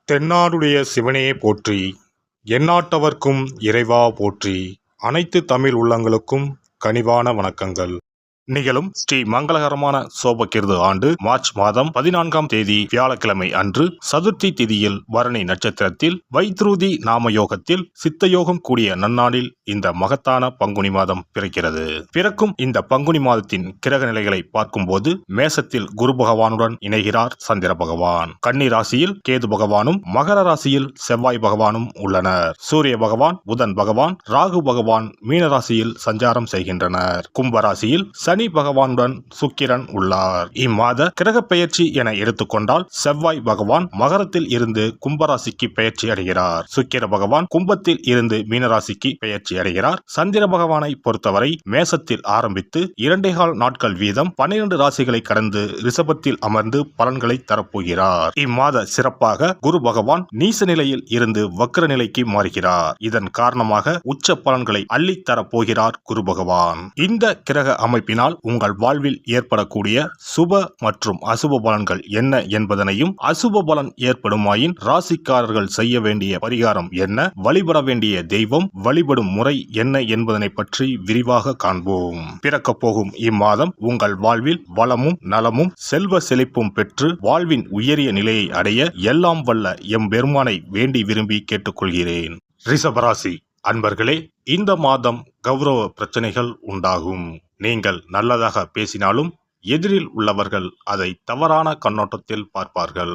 தென்னாடுடைய சிவனே போற்றி, எந்நாட்டவர்க்கும் இறைவா போற்றி. அனைத்து தமிழ் உள்ளங்களுக்கும் கனிவான வணக்கங்கள். நிகழும் ஸ்ரீ மங்களகரமான சோபகிருது ஆண்டு மார்ச் மாதம் 14ஆம் தேதி வியாழக்கிழமை அன்று சதுர்த்தி திதியில் பரணி நட்சத்திரத்தில் வைத்ருதி நாம யோகத்தில் சித்தயோகம் கூடிய நன்னாளில் இந்த மகத்தான பங்குனி மாதம் பிறக்கிறது. பிறக்கும் இந்த பங்குனி மாதத்தின் கிரக நிலைகளை பார்க்கும்போது மேசத்தில் குரு பகவானுடன் இணைகிறார் சந்திர பகவான். கன்னி ராசியில் கேது பகவானும் மகர ராசியில் செவ்வாய் பகவானும் உள்ளனர். சூரிய பகவான், புதன் பகவான், ராகு பகவான் மீன ராசியில் சஞ்சாரம் செய்கின்றனர். கும்பராசியில் சனி பகவானுடன் சுக்கிரன் உள்ளார். இம்மாத கிரக பெயர்ச்சி என எடுத்துக்கொண்டால் செவ்வாய் பகவான் மகரத்தில் இருந்து கும்பராசிக்கு பெயர்ச்சி அடைகிறார். சுக்கிர பகவான் கும்பத்தில் இருந்து மீனராசிக்கு பெயர்ச்சி அடைகிறார். சந்திர பகவானை பொறுத்தவரை மேசத்தில் ஆரம்பித்து 2.25 நாட்கள் வீதம் 12 ராசிகளை கடந்து ரிஷபத்தில் அமர்ந்து பலன்களை தரப்போகிறார். இம்மாத சிறப்பாக குரு பகவான் நீச நிலையில் இருந்து வக்ர நிலைக்கு மாறுகிறார். இதன் காரணமாக உச்ச பலன்களை அள்ளித் தரப்போகிறார் குரு பகவான். இந்த கிரக அமைப்பினால் உங்கள் வாழ்வில் ஏற்படக்கூடிய சுப மற்றும் அசுப பலன்கள் என்ன என்பதனையும், அசுப பலன் ஏற்படுமாயின் ராசிக்காரர்கள் செய்ய வேண்டிய பரிகாரம் என்ன, வழிபட வேண்டிய தெய்வம், வழிபடும் முறை என்ன என்பதனை பற்றி விரிவாக காண்போம். பிறக்க போகும் இம்மாதம் உங்கள் வாழ்வில் வளமும் நலமும் செல்வ செழிப்பும் பெற்று வாழ்வின் உயரிய நிலையை அடைய எல்லாம் வல்ல எம்பெருமானை வேண்டி விரும்பி கேட்டுக்கொள்கிறேன். ரிஷபராசி அன்பர்களே, இந்த மாதம் கௌரவ பிரச்சனைகள் உண்டாகும். நீங்கள் நல்லதாக பேசினாலும் எதிரில் உள்ளவர்கள் அதை தவறான கண்ணோட்டத்தில் பார்ப்பார்கள்.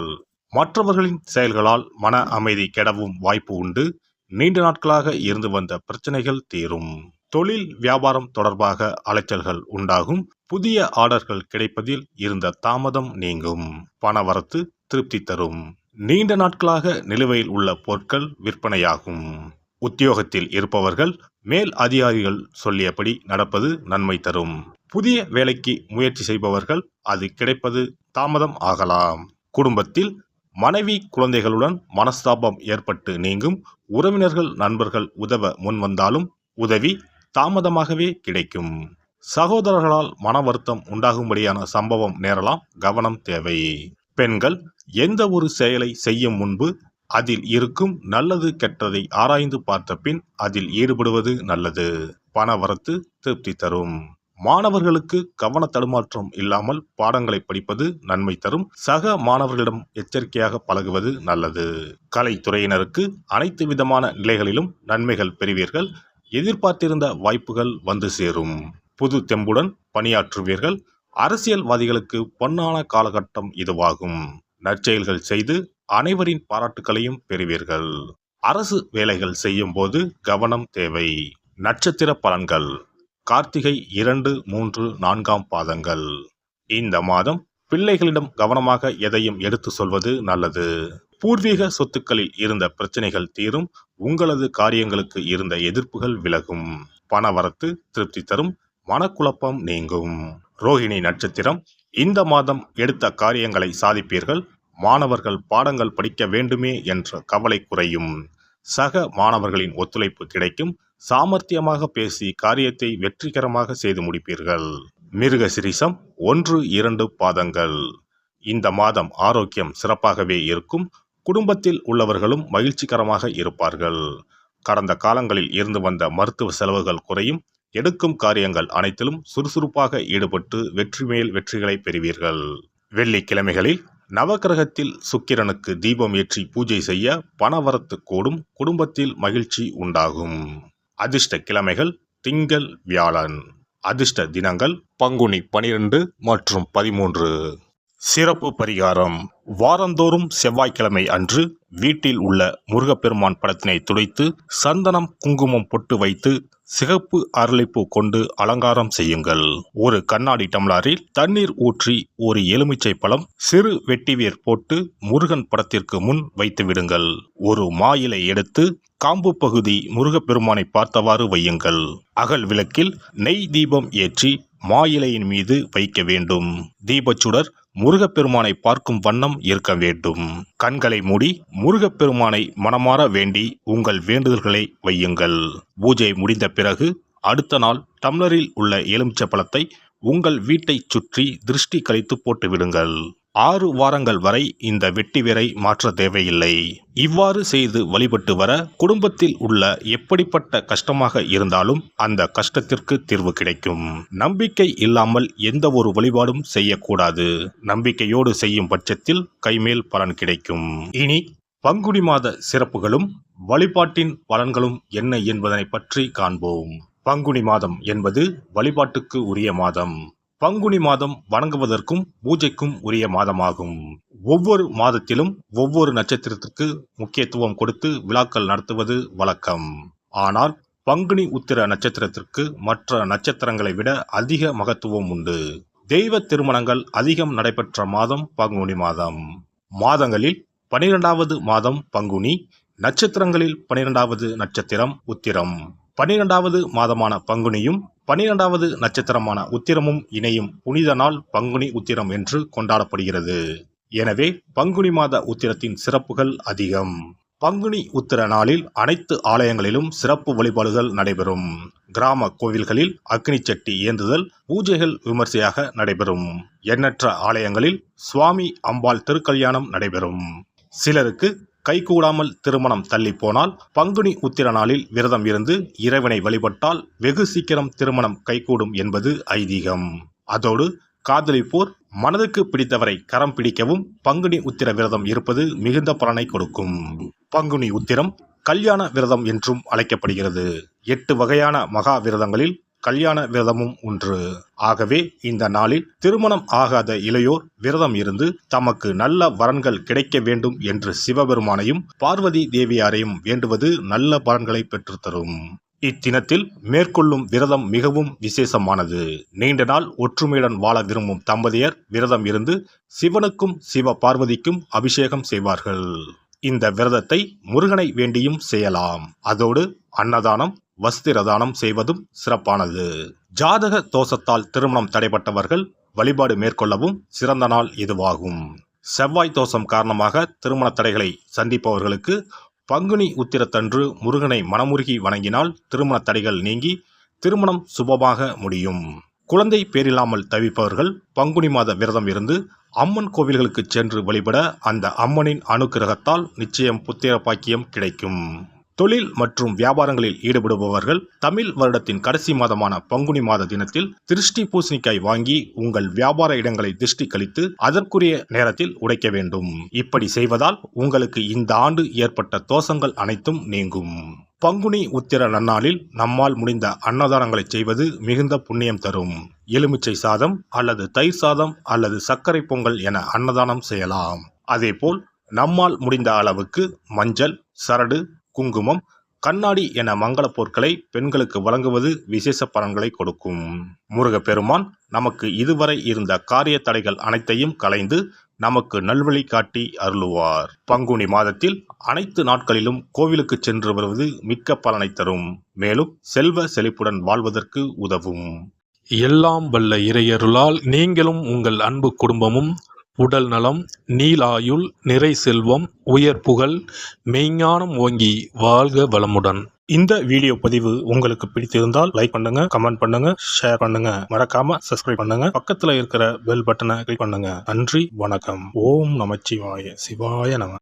மற்றவர்களின் செயல்களால் மன அமைதி கெடவும் வாய்ப்பு உண்டு. நீண்ட நாட்களாக இருந்து வந்த பிரச்சனைகள் தீரும். தொழில் வியாபாரம் தொடர்பாக அலைச்சல்கள் உண்டாகும். புதிய ஆர்டர்கள் கிடைப்பதில் இருந்த தாமதம் நீங்கும். பணவரத்து திருப்தி தரும். நீண்ட நாட்களாக நிலுவையில் உள்ள பொருட்கள் விற்பனையாகும். உத்தியோகத்தில் இருப்பவர்கள் மேல் அதிகாரிகள் சொல்லியபடி நடப்பது நன்மை தரும். புதிய வேலைக்கு முயற்சி செய்பவர்கள் அது கிடைப்பது தாமதம் ஆகலாம். குடும்பத்தில் மனைவி குழந்தைகளுடன் மனஸ்தாபம் ஏற்பட்டு நீங்கும். உறவினர்கள் நண்பர்கள் உதவ முன்வந்தாலும் உதவி தாமதமாகவே கிடைக்கும். சகோதரர்களால் மன வருத்தம் உண்டாகும்படியான சம்பவம் நேரலாம், கவனம் தேவை. பெண்கள் எந்த ஒரு செயலை செய்யும் முன்பு அதில் இருக்கும் நல்லது கெட்டதை ஆராய்ந்து பார்த்த பின் அதில் ஈடுபடுவது நல்லது. பணவரத்து திருப்தி தரும். மாணவர்களுக்கு கவன தடுமாற்றம் இல்லாமல் பாடங்களை படிப்பது நன்மை தரும். சக மாணவர்களிடம் எச்சரிக்கையாக பழகுவது நல்லது. கலைத்துறையினருக்கு அனைத்து விதமான நிலைகளிலும் நன்மைகள் பெறுவீர்கள். எதிர்பார்த்திருந்த வாய்ப்புகள் வந்து சேரும். புது தெம்புடன் பணியாற்றுவீர்கள். அரசியல்வாதிகளுக்கு பொன்னான காலகட்டம் இதுவாகும். நற்செயல்கள் செய்து அனைவரின் பாராட்டுகளையும் பெறுவீர்கள். அரசு வேலைகள் செய்யும் போது கவனம் தேவை. நட்சத்திர பலன்கள். கார்த்திகை 2, 3, 4ஆம் பாதங்கள். இந்த மாதம் பிள்ளைகளிடம் கவனமாக எதையும் எடுத்து சொல்வது நல்லது. பூர்வீக சொத்துக்களில் இருந்த பிரச்சனைகள் தீரும். உங்களது காரியங்களுக்கு இருந்த எதிர்ப்புகள் விலகும். பணவரத்து திருப்தி தரும். மனக்குழப்பம் நீங்கும். ரோகிணி நட்சத்திரம். இந்த மாதம் எடுத்த காரியங்களை சாதிப்பீர்கள். மாணவர்கள் பாடங்கள் படிக்க வேண்டுமே என்ற கவலை குறையும். சக மாணவர்களின் ஒத்துழைப்பு கிடைக்கும். சாமர்த்தியமாக பேசி காரியத்தை வெற்றிகரமாக செய்து முடிப்பீர்கள். மிருகசிரிசம் 1, 2 பாதங்கள். இந்த மாதம் ஆரோக்கியம் சிறப்பாகவே இருக்கும். குடும்பத்தில் உள்ளவர்களும் மகிழ்ச்சிகரமாக இருப்பார்கள். கடந்த காலங்களில் இருந்து வந்த மருத்துவ செலவுகள் குறையும். எடுக்கும் காரியங்கள் அனைத்திலும் சுறுசுறுப்பாக ஈடுபட்டு வெற்றி மேல் வெற்றிகளை பெறுவீர்கள். வெள்ளிக்கிழமைகளில் நவக்கிரகத்தில் சுக்கிரனுக்கு தீபம் ஏற்றி பூஜை செய்ய பணவரத்து கூடும். குடும்பத்தில் மகிழ்ச்சி உண்டாகும். அதிர்ஷ்ட கிழமைகள் திங்கள், வியாழன். அதிர்ஷ்ட தினங்கள் பங்குனி 12 மற்றும் 13. சிறப்பு பரிகாரம். வாரந்தோறும் செவ்வாய்க்கிழமை அன்று வீட்டில் உள்ள முருகப்பெருமான் படத்தினை துடைத்து சந்தனம் குங்குமம் பொட்டு வைத்து சிகப்பு அரளிப்பூ கொண்டு அலங்காரம் செய்யுங்கள். ஒரு கண்ணாடி டம்ளரில் தண்ணீர் ஊற்றி ஒரு எலுமிச்சை பழம் சிறு வெட்டிவேர் போட்டு முருகன் படத்திற்கு முன் வைத்து விடுங்கள். ஒரு மா இலை எடுத்து காம்பு பகுதி முருகப்பெருமானை பார்த்தவாறு வையுங்கள். அகல் விளக்கில் நெய் தீபம் ஏற்றி மா இலையின் மீது வைக்க வேண்டும். தீபச்சுடர் முருகப்பெருமானை பார்க்கும் வண்ணம் இருக்க வேண்டும். கண்களை மூடி முருகப்பெருமானை மனமாற வேண்டி உங்கள் வேண்டுதல்களை வையுங்கள். பூஜை முடிந்த பிறகு அடுத்த நாள் டம்ளரில் உள்ள எலுமிச்சை பழத்தை உங்கள் வீட்டை சுற்றி திருஷ்டி கழித்து போட்டு விடுங்கள். 6 வாரங்கள் வரை இந்த வெட்டி வேரை மாற்ற தேவையில்லை. இவ்வாறு செய்து வழிபட்டு வர குடும்பத்தில் உள்ள எப்படிப்பட்ட கஷ்டமாக இருந்தாலும் அந்த கஷ்டத்திற்கு தீர்வு கிடைக்கும். நம்பிக்கை இல்லாமல் எந்த ஒரு வழிபாடும் செய்யக்கூடாது. நம்பிக்கையோடு செய்யும் பட்சத்தில் கைமேல் பலன் கிடைக்கும். இனி பங்குனி மாத சிறப்புகளும் வழிபாட்டின் பலன்களும் என்ன என்பதனை பற்றி காண்போம். பங்குனி மாதம் என்பது வழிபாட்டுக்கு உரிய மாதம். பங்குனி மாதம் வணங்குவதற்கும் பூஜைக்கும் உரிய மாதமாகும். ஒவ்வொரு மாதத்திலும் ஒவ்வொரு நட்சத்திரத்திற்கு முக்கியத்துவம் கொடுத்து விழாக்கள் நடத்துவது வழக்கம். ஆனால் பங்குனி உத்திர நட்சத்திரத்திற்கு மற்ற நட்சத்திரங்களை விட அதிக மகத்துவம் உண்டு. தெய்வ திருமணங்கள் அதிகம் நடைபெற்ற மாதம் பங்குனி மாதம். மாதங்களில் 12வது மாதம் பங்குனி, நட்சத்திரங்களில் 12வது நட்சத்திரம் உத்திரம். 12வது மாதமான பங்குனியும் 12வது நட்சத்திரமான உத்திரமும் இணையும் புனித நாள் பங்குனி உத்திரம் என்று கொண்டாடப்படுகிறது. எனவே பங்குனி மாத உத்திரத்தின் சிறப்புகள் அதிகம். பங்குனி உத்திர நாளில் அனைத்து ஆலயங்களிலும் சிறப்பு வழிபாடுகள் நடைபெறும். கிராம கோவில்களில் அக்னி சட்டி ஏந்துதல், பூஜைகள் விமர்சையாக நடைபெறும். எண்ணற்ற ஆலயங்களில் சுவாமி அம்பாள் திருக்கல்யாணம் நடைபெறும். சிலருக்கு கைகூடாமல் திருமணம் தள்ளி போனால் பங்குனி உத்திர நாளில் விரதம் இருந்து இறைவனை வழிபட்டால் வெகு சீக்கிரம் திருமணம் கைகூடும் என்பது ஐதீகம். அதோடு காதலிப்போர் மனதுக்கு பிடித்தவரை கரம் பிடிக்கவும் பங்குனி உத்திர விரதம் இருப்பது மிகுந்த பலனை கொடுக்கும். பங்குனி உத்திரம் கல்யாண விரதம் என்றும் அழைக்கப்படுகிறது. 8 வகையான மகா விரதங்களில் கல்யாண விரதமும் ஒன்று. ஆகவே இந்த நாளில் திருமணம் ஆகாத இளையோர் விரதம் இருந்து தமக்கு நல்ல வரன்கள் கிடைக்க வேண்டும் என்று சிவபெருமானையும் பார்வதி தேவியாரையும் வேண்டுவது நல்ல பலன்களை பெற்றுத்தரும். இத்தினத்தில் மேற்கொள்ளும் விரதம் மிகவும் விசேஷமானது. நீண்ட நாள் ஒற்றுமையுடன் வாழ விரும்பும் தம்பதியர் விரதம் இருந்து சிவனுக்கும் சிவ பார்வதிக்கும் அபிஷேகம் செய்வார்கள். இந்த விரதத்தை முருகனை வேண்டியும் செய்யலாம். அதோடு அன்னதானம், வஸ்திரதானம் செய்வதும் சிறப்பானது. ஜாதக தோஷத்தால் திருமணம் தடைபட்டவர்கள் வழிபாடு மேற்கொள்ளவும் சிறந்த நாள் இதுவாகும். செவ்வாய் தோஷம் காரணமாக திருமண தடைகளை சந்திப்பவர்களுக்கு பங்குனி உத்திரத்தன்று முருகனை மனமுருகி வணங்கினால் திருமண தடைகள் நீங்கி திருமணம் சுபமாக முடியும். குழந்தை பேரில்லாமல் தவிப்பவர்கள் பங்குனி மாத விரதம் இருந்து அம்மன் கோவில்களுக்கு சென்று வழிபட அந்த அம்மனின் அனுக்கிரகத்தால் நிச்சயம் புத்திர பாக்கியம் கிடைக்கும். தொழில் மற்றும் வியாபாரங்களில் ஈடுபடுபவர்கள் தமிழ் வருடத்தின் கடைசி மாதமான பங்குனி மாத தினத்தில் திருஷ்டி பூசணிக்காய் வாங்கி உங்கள் வியாபார இடங்களை திருஷ்டி கழித்து அதற்குரிய நேரத்தில் உடைக்க வேண்டும். இப்படி செய்வதால் உங்களுக்கு இந்த ஆண்டு ஏற்பட்ட தோஷங்கள் அனைத்தும் நீங்கும். பங்குனி உத்திர நன்னாளில் நம்மால் முடிந்த அன்னதானங்களை செய்வது மிகுந்த புண்ணியம் தரும். எலுமிச்சை சாதம் அல்லது தயிர் சாதம் அல்லது சர்க்கரை பொங்கல் என அன்னதானம் செய்யலாம். அதேபோல் நம்மால் முடிந்த அளவுக்கு மஞ்சள், சரடு, குங்குமம், கண்ணாடி என மங்கள பொருட்களை பெண்களுக்கு வழங்குவது விசேஷ பலன்களை கொடுக்கும். முருகப்பெருமான் நமக்கு இதுவரை இருந்த காரிய தடைகள் அனைத்தையும் களைந்து நமக்கு நல்வழி காட்டி அருளுவார். பங்குனி மாதத்தில் அனைத்து நாட்களிலும் கோவிலுக்கு சென்று வருவது மிக்க பலனை தரும். மேலும் செல்வ செழிப்புடன் வாழ்வதற்கு உதவும். எல்லாம் வல்ல இறையருளால் நீங்களும் உங்கள் அன்பு குடும்பமும் உடல் நலம், நீலாயுள், நிறை செல்வம், உயர் புகழ், மெய்ஞானம் ஓங்கி வாழ்க வளமுடன். இந்த வீடியோ பதிவு உங்களுக்கு பிடித்திருந்தால் லைக் பண்ணுங்க, கமெண்ட் பண்ணுங்க, ஷேர் பண்ணுங்க. மறக்காம சப்ஸ்கிரைப் பண்ணுங்க. பக்கத்துல இருக்கிற பெல் பட்டனை கிளிக் பண்ணுங்க. நன்றி, வணக்கம். ஓம் நமச்சிவாய. சிவாய நம.